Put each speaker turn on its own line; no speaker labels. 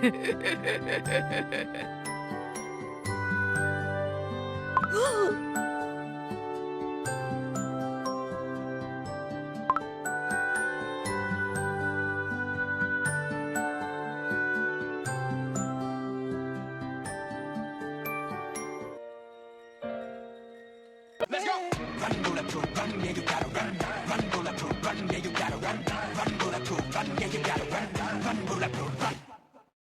Let's go. Run, roll up to a run, yeah, you gotta run, run,